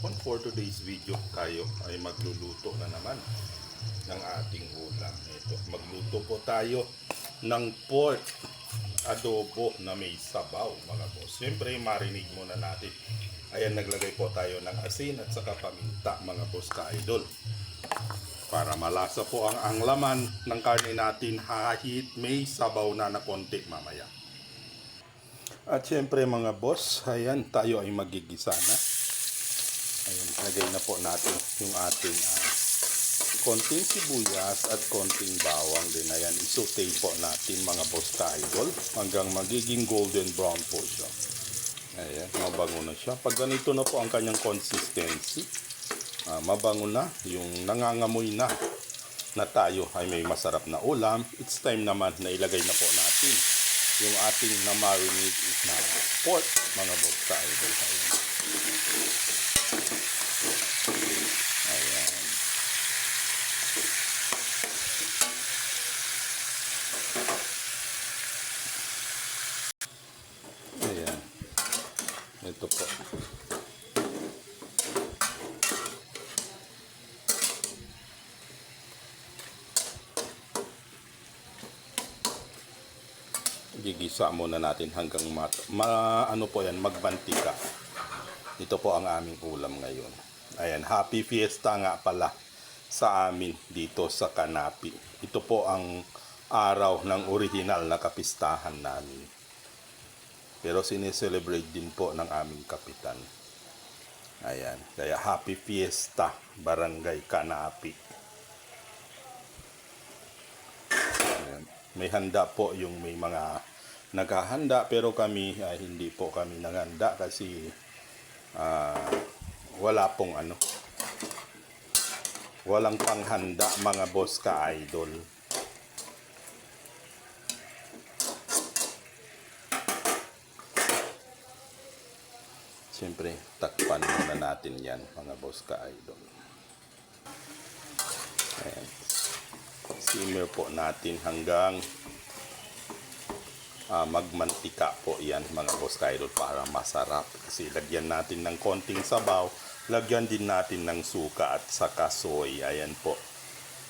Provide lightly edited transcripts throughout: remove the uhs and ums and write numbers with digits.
hapon. For today's video, tayo ay magluluto na naman ng ating ulam. Ito, magluto po tayo ng pork adobo na may sabaw, mga boss. Siyempre, marinig muna natin. Ayan, naglagay po tayo ng asin at saka paminta, mga boss ka-idol. Para malasa po ang laman ng karne natin kahit may sabaw na konti mamaya. At syempre mga boss, ayan, tayo ay magigisa na. Ayan, lagay na po natin yung ating konting sibuyas at konting bawang din. Ayan, isote po natin mga boss ka-idol hanggang magiging golden brown po siya. Ayan, mabango na siya. Pag ganito na po ang kanyang consistency, mabango na, yung nangangamoy na tayo ay may masarap na ulam. It's time naman na ilagay na po natin yung ating na-marinate na pork, mga boss ka-idol. Ayan. Ayan. Ito po. Gigisa muna natin hanggang ano po yan, magmantika. Ito po ang aming ulam ngayon. Ayan, happy fiesta nga pala sa amin dito sa Kanapi. Ito po ang araw ng original na kapistahan namin. Pero sineselebrate din po ng aming kapitan. Ayan, kaya happy fiesta, Barangay Kanapi. Ayan. May handa po yung may mga naghahanda, pero kami hindi po kami naghanda kasi wala pong walang panghanda, mga boss ka-idol. Siyempre, takpan muna natin yan, mga boss ka-idol. Ayan. Simmer po natin hanggang magmantika po yan, mga boss ka-idol, para masarap. Kasi lagyan natin ng konting sabaw, lagyan din natin ng suka at saka soy. Ayan po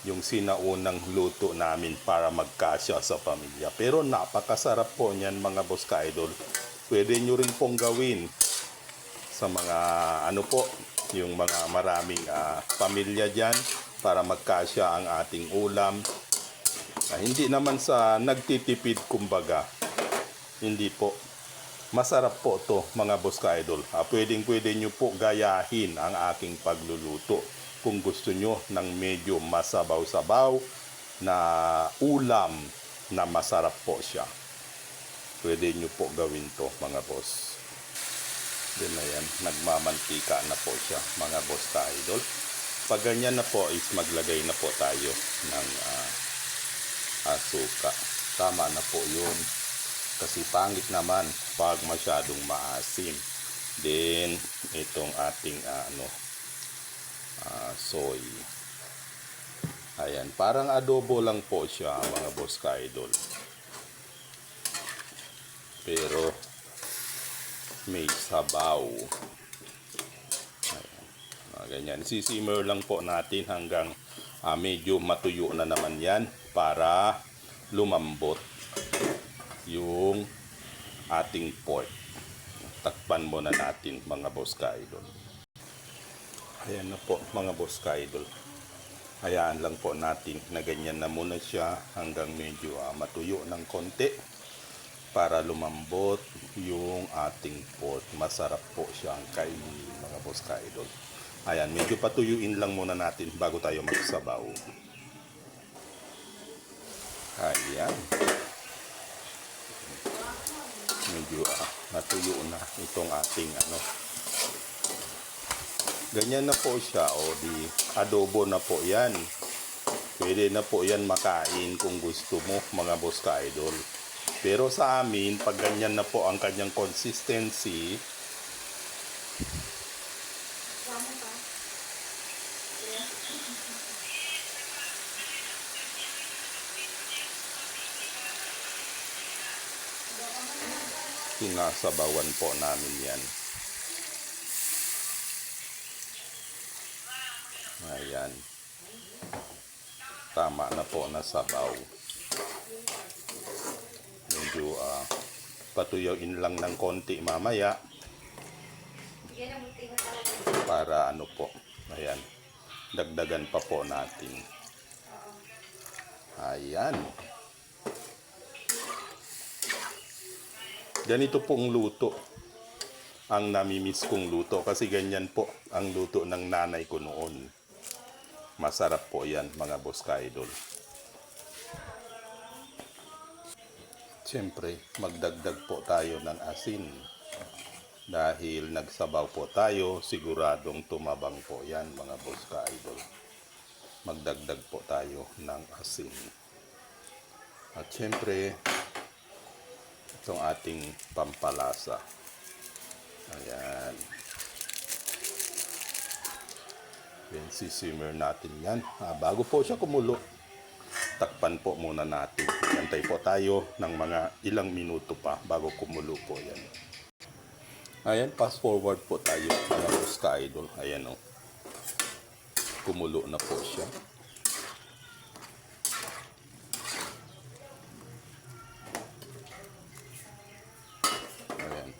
yung sinaunang luto namin para magkasya sa pamilya. Pero napakasarap po niyan, mga boss ka-idol. Pwede nyo rin pong gawin sa mga po, yung mga maraming pamilya dyan para magkasya ang ating ulam. Hindi naman sa nagtitipid, kumbaga. Hindi po. Masarap po to, mga boss ka-idol. Pwede nyo po gayahin ang aking pagluluto kung gusto nyo ng medyo masabaw-sabaw na ulam na masarap po siya. Pwede nyo po gawin to, mga boss. Then na yan, nagmamantika na po siya, mga boss ka-idol. Pag ganyan na po is maglagay na po tayo ng suka. Tama na po yun. Kasi pangit naman pag masyadong maasim. Then itong ating soy. Ayan, parang adobo lang po siya, mga boss ka-idol. Pero may sabaw. Ayan. Ganyan. Sisimmer lang po natin hanggang medyo matuyo na naman yan para lumambot yung ating pork. Takpan muna natin, mga boss ka-idol. Ayan na po, mga boss ka-idol. Hayaan lang po natin na ganyan na muna siya hanggang medyo matuyo ng konti para lumambot yung ating pork. Masarap po siyang kainin, mga boss ka-idol. Ayan, medyo patuyuin lang muna natin bago tayo magsabaw. Ayan. Medyo natuyo na itong ating ganyan na po siya, di adobo na po yan. Pwede na po yan makain kung gusto mo, mga boss ka-idol. Pero sa amin, pag ganyan na po ang kanyang consistency, sinasabawan po namin yan. Ayan. Tama na po na sabaw. Medyo patuyawin lang ng konti mamaya para ano po. Ayan. Dagdagan pa po natin. Ayan. Ganito pong luto ang namimiss kong luto kasi ganyan po ang luto ng nanay ko noon. Masarap po yan mga boss ka-idol. Siyempre, magdagdag po tayo ng asin. Dahil nagsabaw po tayo, siguradong tumabang po yan mga boss ka-idol. Magdagdag po tayo ng asin. At siyempre, itong ating pampalasa. Ayan. Then sisimmer natin yan. Bago po siya kumulo, takpan po muna natin. Antay po tayo ng mga ilang minuto pa bago kumulo po yan. Ayan, fast forward po tayo mga boss ka-idol. Ayan o. Kumulo na po siya. Ayan.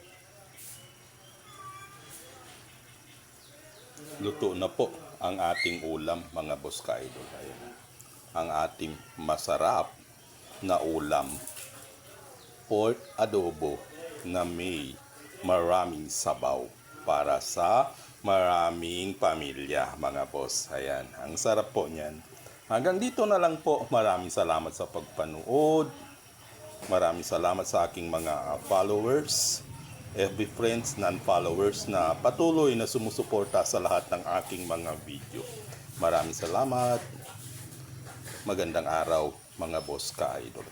Luto na po ang ating ulam mga boss ka-idol. Ayan. Ang ating masarap na ulam, pork adobo na may maraming sabaw para sa maraming pamilya mga boss. Ayan, ang sarap po niyan. Hanggang dito na lang po. Maraming salamat sa pagpanood. Maraming salamat sa aking mga followers, FB friends, non-followers na patuloy na sumusuporta sa lahat ng aking mga video. Maraming salamat. Magandang araw mga boss ka-idol.